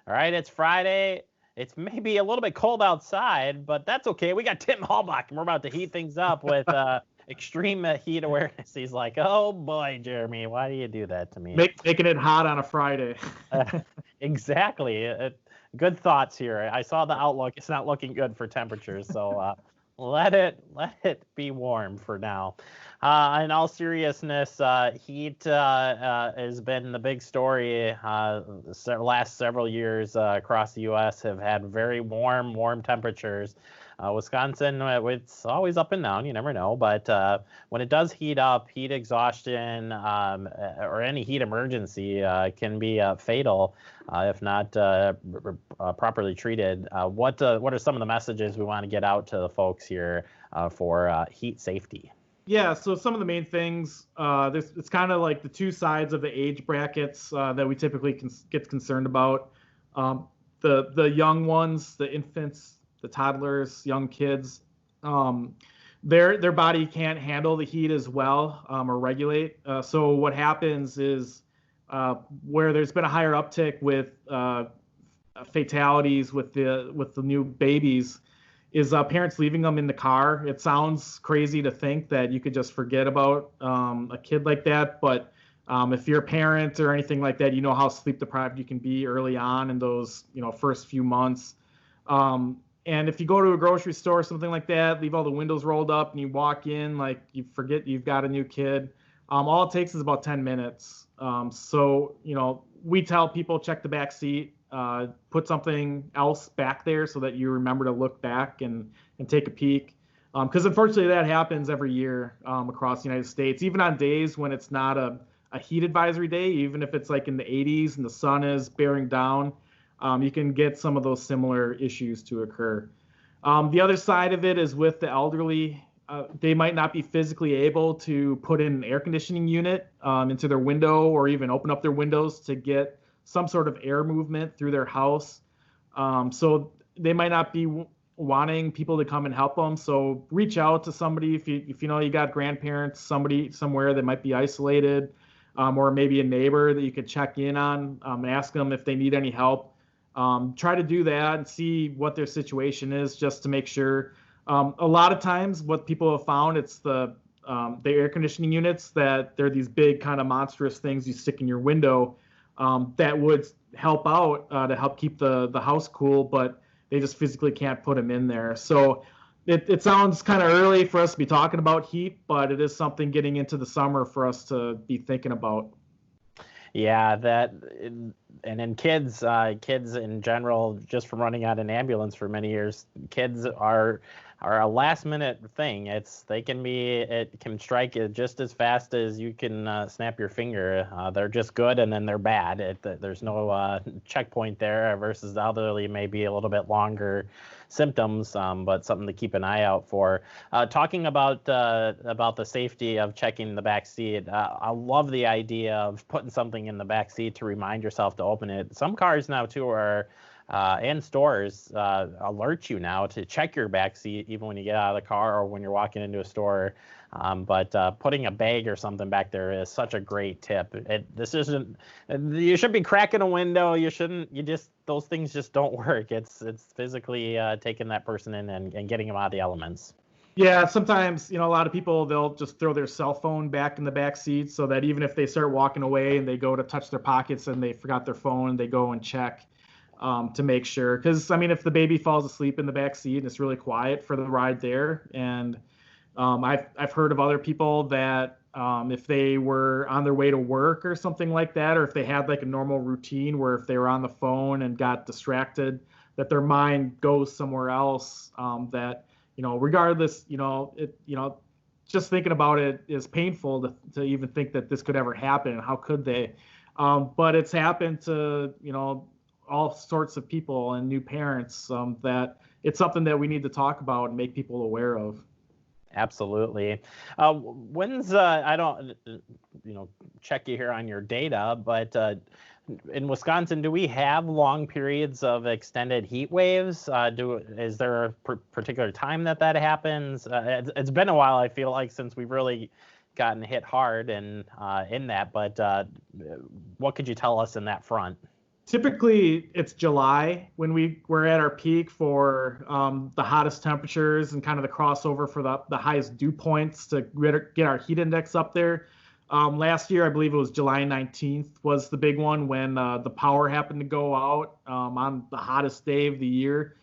All right, it's Friday. It's maybe a little bit cold outside, but that's okay. We got Tim Halbach, and we're about to heat things up with extreme heat awareness. He's like, oh boy, Jeremy, why do you do that to me? Making it hot on a Friday. Exactly. Good thoughts here. I saw the outlook. It's not looking good for temperatures, so let it be warm for now. In all seriousness, heat has been the big story. Last several years across the U.S. have had very warm temperatures. Wisconsin, it's always up and down. You never know. But when it does heat up, heat exhaustion or any heat emergency can be fatal if not properly treated. What are some of the messages we want to get out to the folks here for heat safety? Yeah, so some of the main things, it's kind of like the two sides of the age brackets that we typically get concerned about. The young ones, the infants, the toddlers, young kids, their body can't handle the heat as well or regulate. So what happens is where there's been a higher uptick with fatalities with the new babies is parents leaving them in the car. It sounds crazy to think that you could just forget about a kid like that, but if you're a parent or anything like that, you know how sleep deprived you can be early on in those first few months. And if you go to a grocery store or something like that, leave all the windows rolled up and you walk in like you forget you've got a new kid, all it takes is about 10 minutes. So we tell people check the back seat, put something else back there so that you remember to look back and take a peek. Because unfortunately that happens every year across the United States, even on days when it's not a heat advisory day, even if it's like in the 80s and the sun is bearing down, you can get some of those similar issues to occur. The other side of it is with the elderly. They might not be physically able to put in an air conditioning unit into their window or even open up their windows to get some sort of air movement through their house. So they might not be wanting people to come and help them. So reach out to somebody if you know you got grandparents, somebody somewhere that might be isolated, or maybe a neighbor that you could check in on, ask them if they need any help. Try to do that and see what their situation is just to make sure. A lot of times what people have found, it's the air conditioning units that they're these big kind of monstrous things you stick in your window that would help out to help keep the house cool, but they just physically can't put them in there. So it sounds kind of early for us to be talking about heat, but it is something getting into the summer for us to be thinking about. Yeah, and in kids in general, just from running out an ambulance for many years, kids are a last minute thing. It can strike just as fast as you can snap your finger. They're just good and then they're bad. There's no checkpoint there versus the elderly, maybe a little bit longer symptoms, but something to keep an eye out for. Talking about the safety of checking the back seat, I love the idea of putting something in the back seat to remind yourself to open it. Some cars now too are and stores alert you now to check your back seat even when you get out of the car or when you're walking into a store. But putting a bag or something back there is such a great tip. You shouldn't be cracking a window. Those things just don't work. It's physically taking that person in and getting them out of the elements. Yeah, sometimes, a lot of people, they'll just throw their cell phone back in the back seat so that even if they start walking away and they go to touch their pockets and they forgot their phone, they go and check. To make sure, because if the baby falls asleep in the back seat and it's really quiet for the ride there, and I've heard of other people that if they were on their way to work or something like that, or if they had like a normal routine where if they were on the phone and got distracted, that their mind goes somewhere else. That regardless, just thinking about it is painful to even think that this could ever happen. How could they? But it's happened to all sorts of people and new parents, that it's something that we need to talk about and make people aware of. Absolutely. I don't check you here on your data, but in Wisconsin, do we have long periods of extended heat waves? Is there a particular time that happens? It's been a while, I feel like, since we've really gotten hit hard in that, but what could you tell us in that front? Typically, it's July when we're at our peak for the hottest temperatures and kind of the crossover for the highest dew points to get our heat index up there. Last year, I believe it was July 19th was the big one when the power happened to go out on the hottest day of the year.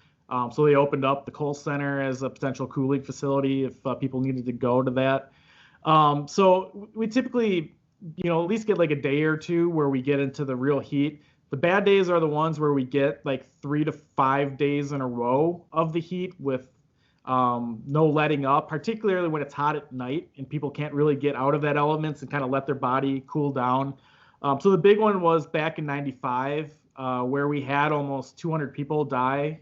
So they opened up the Kohl Center as a potential cooling facility if people needed to go to that. So we typically, at least get like a day or two where we get into the real heat. The bad days are the ones where we get like 3 to 5 days in a row of the heat with no letting up, particularly when it's hot at night and people can't really get out of that elements and kind of let their body cool down. So the big one was back in 95, where we had almost 200 people die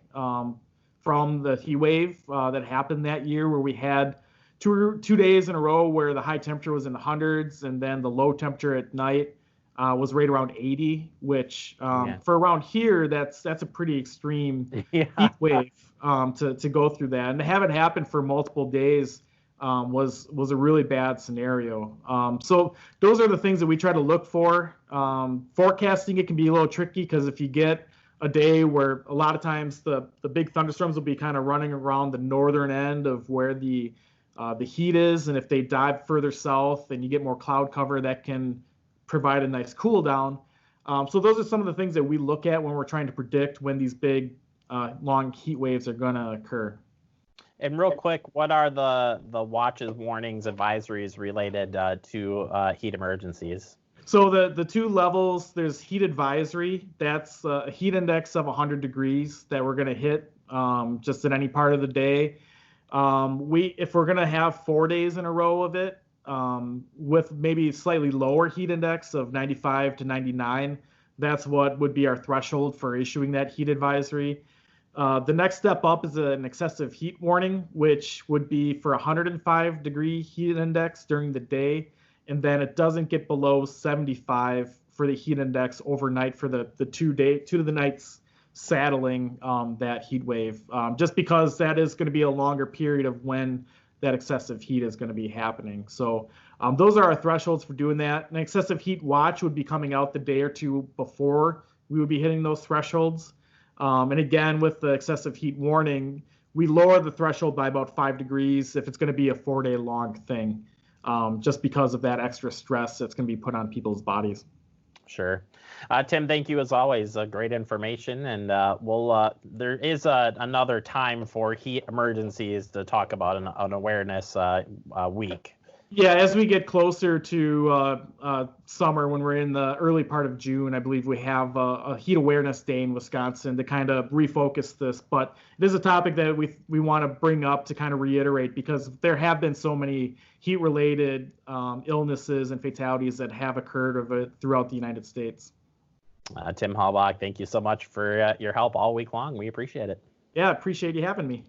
from the heat wave that happened that year, where we had two days in a row where the high temperature was in the hundreds, and then the low temperature at night was right around 80, which for around here, that's a pretty extreme heat wave to go through that. And to have it happen for multiple days was a really bad scenario. So those are the things that we try to look for. Forecasting it can be a little tricky because if you get a day where a lot of times the big thunderstorms will be kind of running around the northern end of where the heat is, and if they dive further south and you get more cloud cover, that can provide a nice cool down. So those are some of the things that we look at when we're trying to predict when these big long heat waves are going to occur. And real quick, what are the watches, warnings, advisories related to heat emergencies? So the two levels, there's heat advisory. That's a heat index of 100 degrees that we're going to hit just at any part of the day. If we're going to have 4 days in a row of it, with maybe slightly lower heat index of 95 to 99, that's what would be our threshold for issuing that heat advisory. The next step up is an excessive heat warning, which would be for 105 degree heat index during the day, and then it doesn't get below 75 for the heat index overnight for the 2 to the nights saddling that heat wave, just because that is going to be a longer period of when that excessive heat is going to be happening. So those are our thresholds for doing that. An excessive heat watch would be coming out the day or two before we would be hitting those thresholds. And again, with the excessive heat warning, we lower the threshold by about 5 degrees if it's going to be a 4-day long thing, just because of that extra stress that's going to be put on people's bodies. Sure. Tim, thank you as always. Great information. And there is another time for heat emergencies to talk about an awareness week. Yeah, as we get closer to summer, when we're in the early part of June, I believe we have a heat awareness day in Wisconsin to kind of refocus this. But it is a topic that we want to bring up to kind of reiterate, because there have been so many heat-related illnesses and fatalities that have occurred throughout the United States. Tim Halbach, thank you so much for your help all week long. We appreciate it. Yeah, appreciate you having me.